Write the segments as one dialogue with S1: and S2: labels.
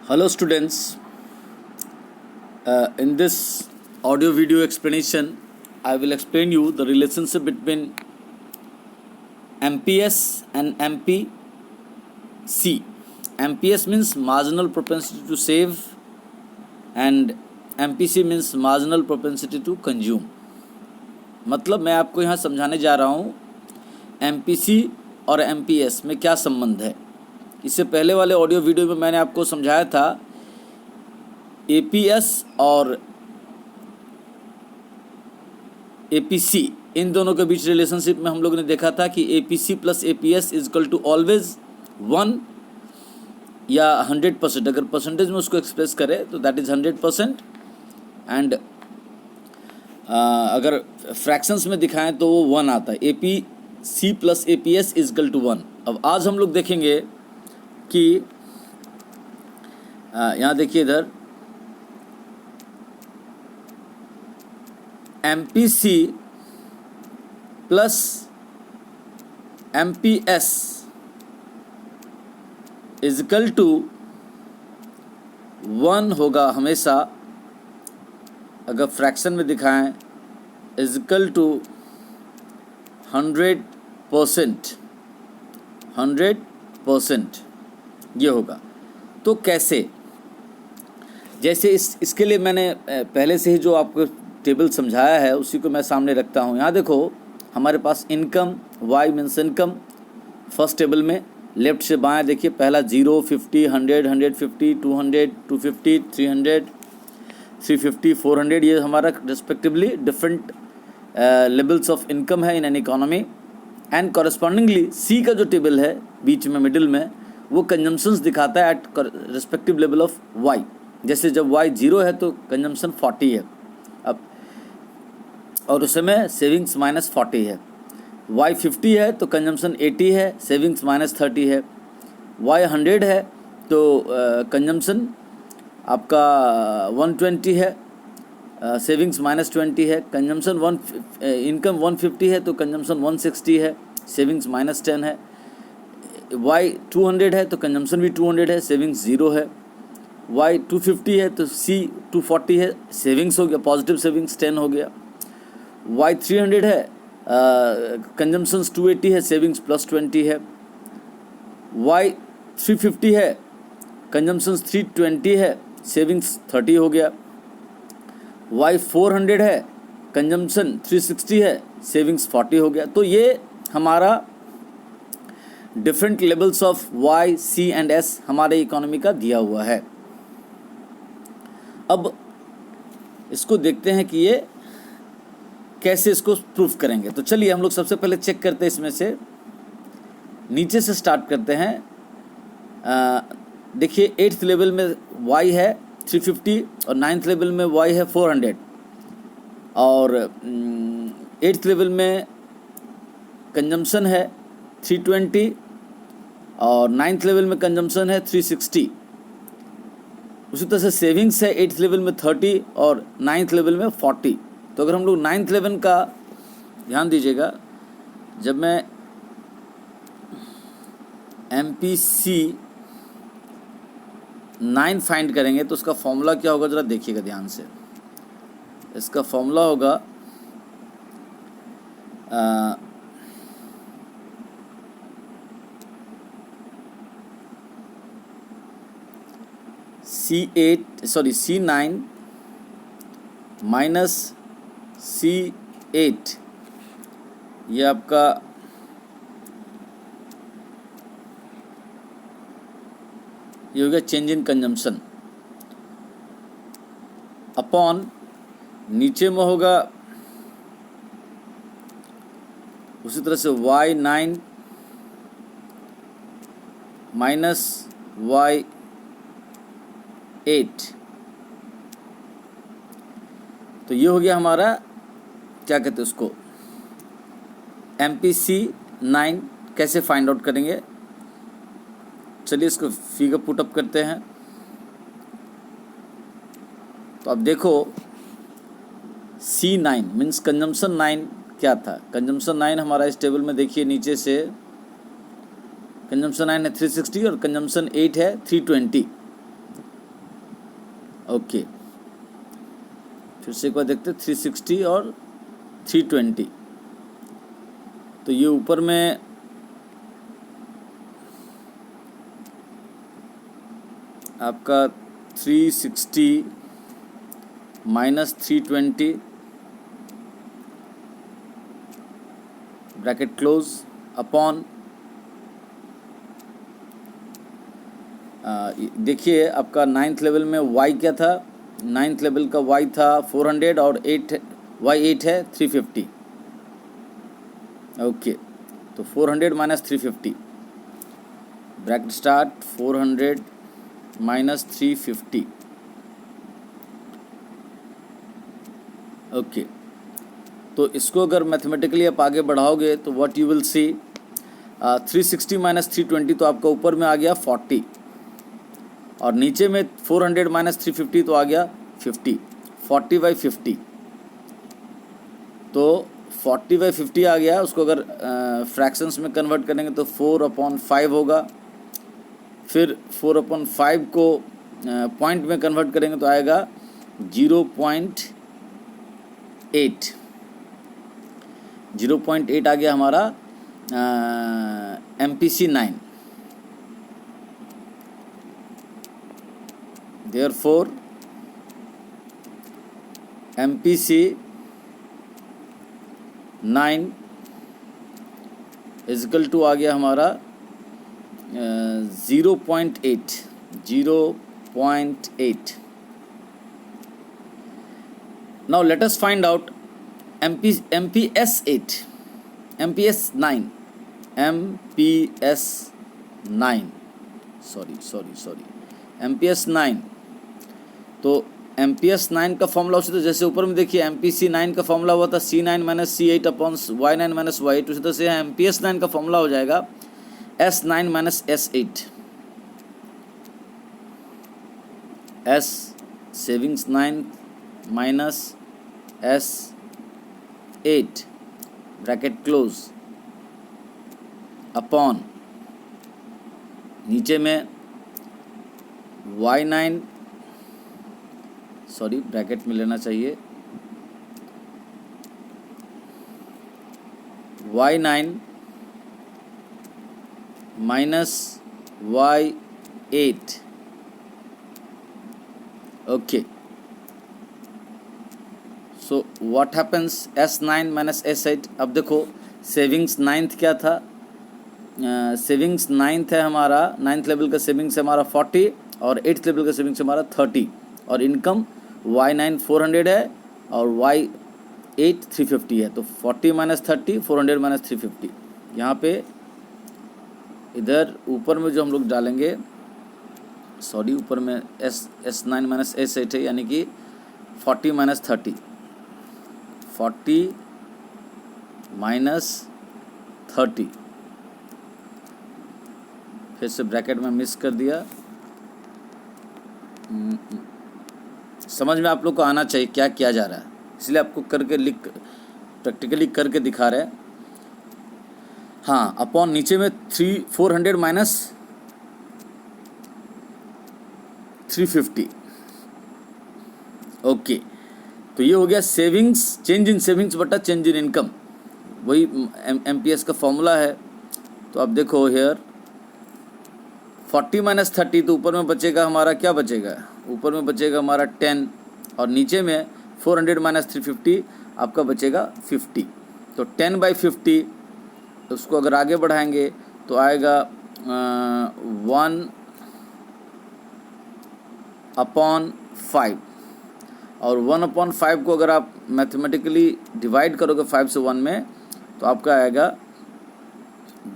S1: Hello students, in this audio video explanation I will explain you the relationship between MPS and MPC. MPS means marginal propensity to save and MPC means marginal propensity to consume. मतलब मैं आपको यहाँ समझाने जा रहा हूँ MPC और MPS में क्या संबंध है। इससे पहले वाले ऑडियो वीडियो में मैंने आपको समझाया था APS और APC इन दोनों के बीच रिलेशनशिप में हम लोगों ने देखा था कि APC plus APS is equal to always 1 या 100%। अगर परसेंटेज में उसको एक्सप्रेस करें तो दैट इज़ 100% एंड अगर फ्रैक्शंस में दिखाएं तो वो 1 आता है। APC plus APS is equal to 1। अब आज हम लोग देखेंगे कि यहाँ देखिए इधर MPC plus MPS is equal to 1 होगा हमेशा। अगर फ्रैक्शन में दिखाएं इज इक्वल टू 100% ये होगा। तो कैसे, जैसे इसके लिए मैंने पहले से ही जो आपको टेबल समझाया है उसी को मैं सामने रखता हूँ। यहाँ देखो हमारे पास income Y means income first table में लेफ्ट से बाएं देखिए, पहला 0, 50, 100, 150, 200, 250, 300, 350, 400 ये हमारा respectively different levels of income है in an economy. And correspondingly C का जो टेबल है बीच में मिडिल में वो कंजम्पशंस दिखाता है at respective level of Y। जैसे जब Y 0 है तो कंजम्पशन 40 है अब, और उस समय सेविंग्स माइनस 40 है। Y 50 है तो कंजम्पशन 80 है, सेविंग्स माइनस 30 है। Y 100 है तो कंजम्पशन आपका 120 है, सेविंग्स माइनस 20 है। कंजम्पशन इनकम 150 है तो कंजम्पशन 160 है, सेविंग्स माइनस 10 है। Y 200 है तो कंजम्पशन भी 200 है, सेविंग्स 0 है। Y 250 है तो C 240 है, सेविंग्स हो गया, पॉजिटिव सेविंग्स 10 हो गया। Y 300 है, कंजम्पशंस 280 है, सेविंग्स प्लस 20 है। Y 350 है, कंजम्पशंस 320 है, सेविंग्स 30 हो गया। Y 400 है, कंजम्पशन 360 है, सेविंग्स 40 हो गया। तो ये हमारा different levels of Y, C and S हमारे इकोनॉमी का दिया हुआ है। अब इसको देखते हैं कि ये कैसे इसको प्रूफ करेंगे। तो चलिए हम लोग सबसे पहले चेक करते हैं, इसमें से नीचे से स्टार्ट करते हैं। देखिए 8th लेवल में Y है 350 और 9th लेवल में Y है 400 और 8th लेवल में कंजम्पशन है 320 और 9th लेवल में कंजम्पशन है 360। उसी तरह से सेविंग्स है 8th लेवल में 30 और 9th लेवल में 40। तो अगर हम लोग 9th लेवल का ध्यान दीजिएगा, जब मैं MPC 9 फाइंड करेंगे तो उसका फॉर्मूला क्या होगा ज़रा देखिएगा ध्यान से। इसका फॉर्मूला होगा C9 माइनस C8, ये आपका ये हो गया चेंज इन कंजम्पशन अपॉन नीचे में होगा उसी तरह से Y9 माइनस Y8। तो ये हो गया हमारा क्या कहते हैं उसको MPC 9 कैसे फाइंड आउट करेंगे। चलिए इसको फिगर पुट अप करते हैं। तो अब देखो C9 मीन्स कंजम्पशन 9 क्या था। कंजम्पशन 9 हमारा इस टेबल में देखिए नीचे से कंजम्पशन 9 है 360 और कंजम्पशन 8 है 320। ओके, फिर से एक बार देखते 360 और 320। तो ये ऊपर में आपका 360 माइनस 320 ब्रैकेट क्लोज अपॉन, देखिए आपका 9th लेवल में y क्या था, 9th लेवल का y था 400 और 8 y8 है 350। ओके, तो 400 minus 350 bracket start, 400 minus 350। Okay, तो इसको अगर मैथमेटिकली आप आगे बढ़ाओगे तो what you will see, 360 minus 320 तो आपका ऊपर में आ गया 40, और नीचे में 400 माइनस 350 तो आ गया 50, 40/50। तो 40/50 आ गया। उसको अगर फ्रैक्शंस में कन्वर्ट करेंगे तो 4/5 होगा। फिर 4/5 को पॉइंट में कन्वर्ट करेंगे तो आएगा 0.8। 0.8 आ गया हमारा MPC 9। Therefore MPC 9 is equal to आ गया हमारा 0.8। 0.8। Now let us find out MPS 8, MPS 9, MPS 9, sorry, MPS 9। तो MPS 9 का फॉर्मूला उसी तरह जैसे ऊपर में देखिए MPC 9 का फॉर्मूला हुआ था C9 minus C8 upon Y9 minus Y8, उसी तरह से MPS 9 का फॉर्मूला हो जाएगा S9 minus S8। S savings 9 minus S8 bracket close upon, नीचे में Y9, सॉरी ब्रैकेट में लेना चाहिए, Y9 minus Y8। Okay, so what happens S9 minus S8। अब देखो सेविंग्स 9th क्या था, सेविंग्स 9th है हमारा, 9th लेवल का सेविंग्स है हमारा 40 और 8th लेवल का सेविंग्स है हमारा 30, और इनकम Y9 400 है और Y8 350 है। तो 40 माइनस 30, 400 माइनस 350। यहाँ पे इधर ऊपर में जो हम लोग डालेंगे, सॉरी ऊपर में S9 माइनस S8 है, यानी कि 40 माइनस 30, 40 माइनस 30। फिर से ब्रैकेट में मिस कर दिया। समझ में आप लोग को आना चाहिए क्या किया जा रहा है, इसलिए आपको करके लिख प्रैक्टिकली करके दिखा रहे हैं। हाँ, अपॉन नीचे में 400 माइनस 350। ओके, तो ये हो गया सेविंग्स, चेंज इन सेविंग्स बटा चेंज इन इनकम, वही MPS का फॉर्मूला है। तो अब देखो हेयर 40 माइनस 30, तो ऊपर में बचेगा हमारा, क्या बचेगा, ऊपर में बचेगा हमारा 10, और नीचे में 400 माइनस 350 आपका बचेगा 50। तो 10/50, उसको अगर आगे बढ़ाएंगे तो आएगा 1/5, और 1/5 को अगर आप मैथमेटिकली डिवाइड करोगे 5 से 1 में तो आपका आएगा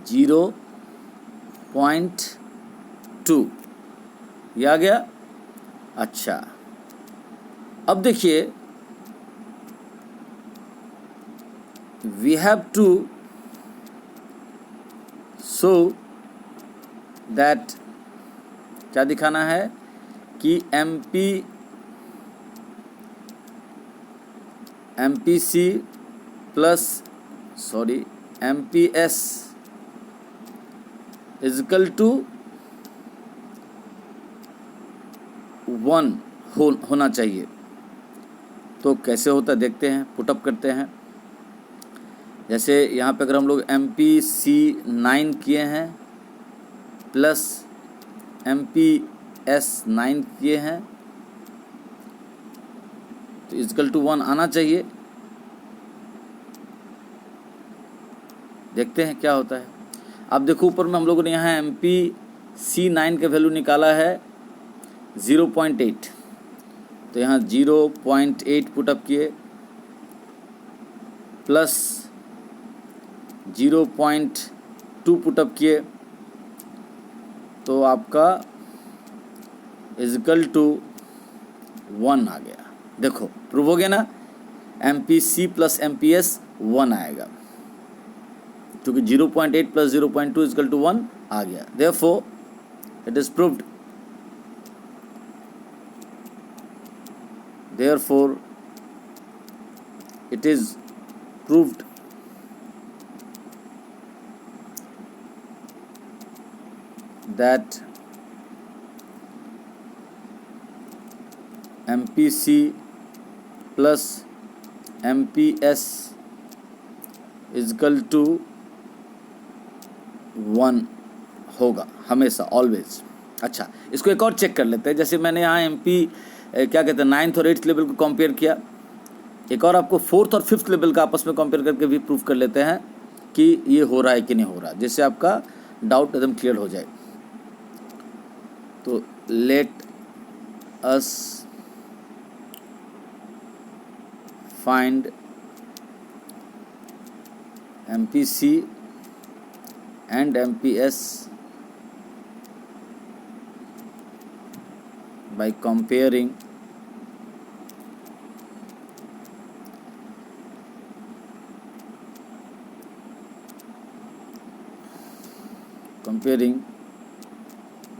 S1: 0.2। ये आ गया। अच्छा, अब देखिए we have to show that, क्या दिखाना है कि MPC plus MPS is equal to 1 होना चाहिए। तो कैसे होता है देखते हैं, पुटअप करते हैं। जैसे यहाँ पे अगर हम लोग MPC9 किए हैं प्लस MPS9 किए हैं तो इक्वल टू 1 आना चाहिए। देखते हैं क्या होता है। अब देखो ऊपर में हम लोगों ने यहाँ MPC9 का वैल्यू निकाला है 0.8, तो यहाँ 0.8 पुटअप किए प्लस 0.2 पुटअप किए तो आपका इक्वल टू 1 आ गया। देखो प्रूव हो गया ना, MPC प्लस MPS 1 आएगा क्योंकि 0.8 प्लस 0.2 इक्वल टू 1 आ गया। Therefore it is proved. Therefore, it is proved that MPC plus MPS is equal to 1 होगा हमेशा, ऑलवेज। अच्छा, इसको एक और चेक कर लेते हैं। जैसे मैंने यहाँ क्या कहते हैं 9th और 8th लेवल को कंपेयर किया, एक और आपको 4th और 5th लेवल का आपस में कंपेयर करके भी प्रूफ कर लेते हैं कि ये हो रहा है कि नहीं हो रहा, जिससे आपका डाउट एकदम क्लियर हो जाए। तो let us find MPC and MPS by comparing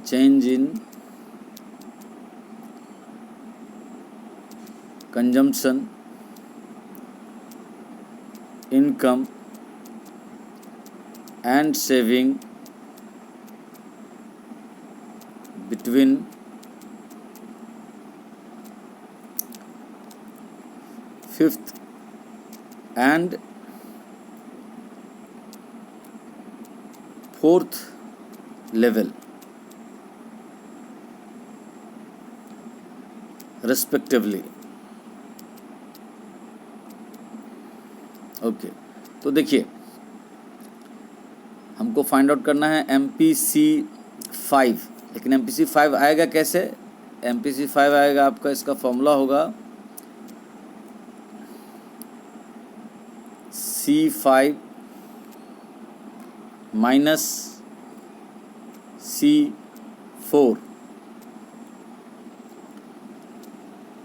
S1: change in consumption, income and saving between 5th and 4th level respectively। Okay, तो देखिए हमको फाइंड आउट करना है MPC5, लेकिन MPC5 आएगा कैसे? MPC5 आएगा आपका, इसका फॉर्मूला होगा C5 minus C4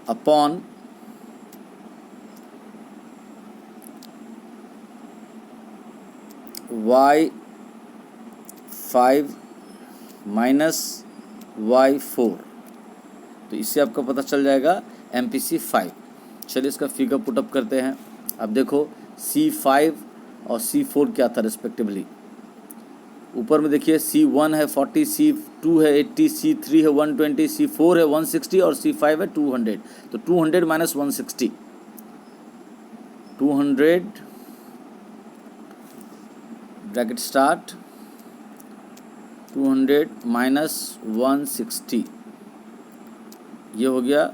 S1: upon Y5 minus Y4। तो इससे आपको पता चल जाएगा MPC5। चलिए इसका फिगर पुटअप करते हैं। अब देखो C5 और C4 क्या था रिस्पेक्टिवली। ऊपर में देखिए C1 है 40, C2 है 80, C3 है 120, C4 है 160 और C5 है 200। तो 200 माइनस 160, 200 ब्रैकेट स्टार्ट 200 माइनस 160, ये हो गया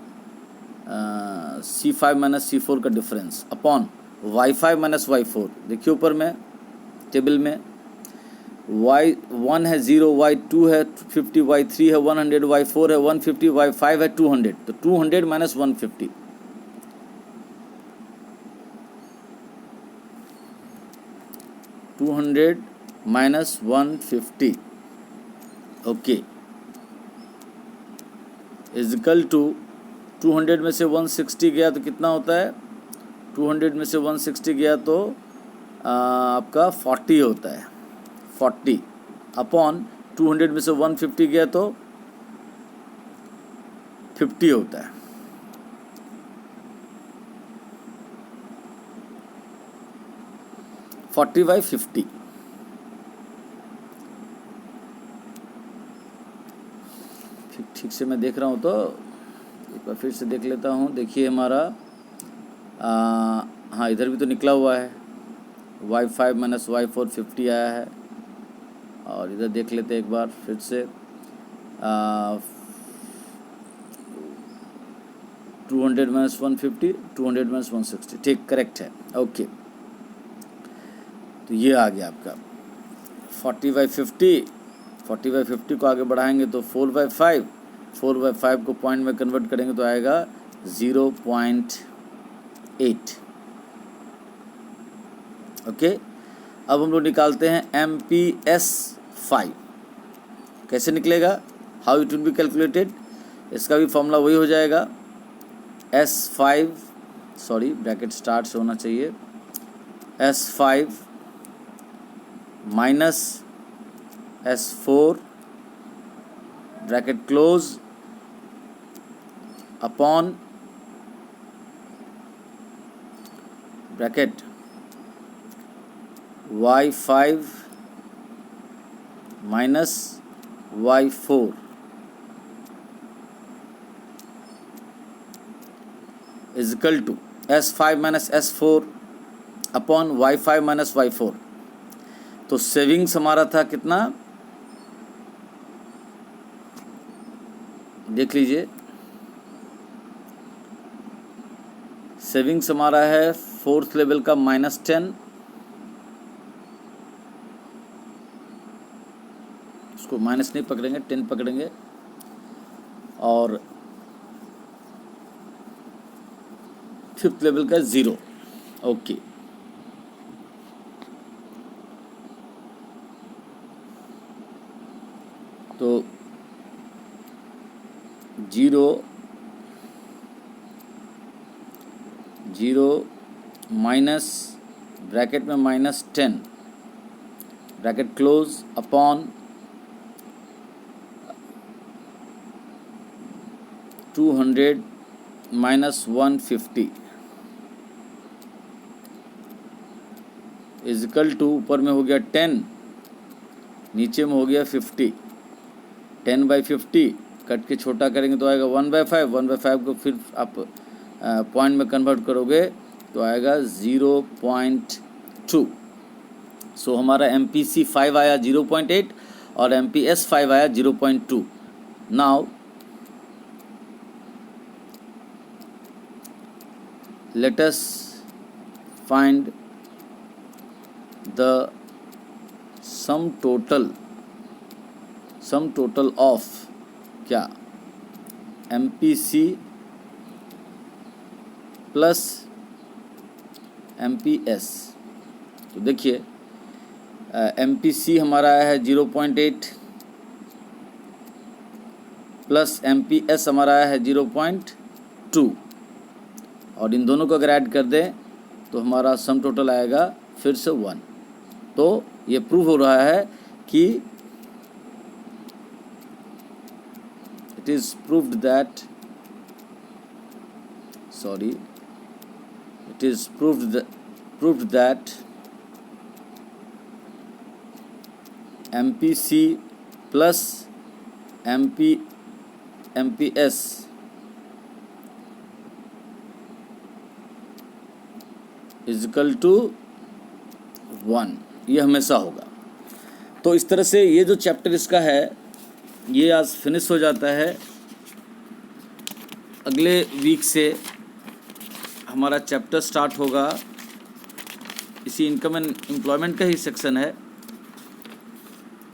S1: C5 माइनस C4 का difference upon Y5 minus Y4। देखिए ऊपर में टेबल में Y1 है 0, Y2 है 50, Y3 है 100, Y4 है 150, Y5 है 200। तो 200 minus 150, minus 150 okay equal to 200 में से 160 गया तो कितना होता है? 200 में से 160 गया तो आपका 40 होता है, 40 अपॉन 200 में से 150 गया तो 50 होता है। फोर्टी बाई 50, ठीक से मैं देख रहा हूँ तो एक बार फिर से देख लेता हूँ। देखिए हमारा हाँ इधर भी तो निकला हुआ है, y5 माइनस y4 50 आया है। और इधर देख लेते हैं एक बार फिर से 200 माइनस 150, 200 माइनस 160, ठीक करेक्ट है। ओके, तो ये आ गया आपका 40/50। 40/50 को आगे बढ़ाएंगे तो 4/5, 4/5 को पॉइंट में कन्वर्ट करेंगे तो आएगा 0.8। ओके, अब हम लोग निकालते हैं MPS5। कैसे निकलेगा, how it will be calculated, इसका भी फॉर्मूला वही हो जाएगा S5, सॉरी ब्रैकेट स्टार्ट से होना चाहिए, S5 minus S4 bracket close upon ब्रैकेट y5 minus y4 is equal to S5 minus S4 upon y5 minus y4। तो सेविंग्स हमारा था कितना, देख लीजिए, सेविंग्स हमारा है फोर्थ लेवल का -10, इसको माइनस नहीं पकड़ेंगे, 10 पकड़ेंगे, और फिफ्थ लेवल का 0। ओके, तो 0 माइनस ब्रैकेट में -10 bracket close upon 200 minus 150 is equal to, ऊपर में हो गया 10, नीचे में हो गया 50। 10/50 कट के छोटा करेंगे तो आएगा 1/5। 1/5 को फिर आप पॉइंट में कन्वर्ट करोगे तो आएगा 0.2। सो हमारा MPC5 आया 0.8 और MPS5 आया 0.2। Now let us find the sum total of क्या MPC प्लस MPS। तो देखिए MPC हमारा आया है 0.8 प्लस MPS हमारा आया है 0.2, और इन दोनों को अगर ऐड कर दें तो हमारा सम टोटल आएगा फिर से 1। तो ये प्रूव हो रहा है कि it is proved that, sorry, it is proved that MPC plus MPS is equal to 1। ये हमेशा होगा। तो इस तरह से ये जो चैप्टर इसका है ये आज फिनिश हो जाता है। अगले वीक से हमारा चैप्टर स्टार्ट होगा, इसी इनकम एंड एम्प्लॉयमेंट का ही सेक्शन है।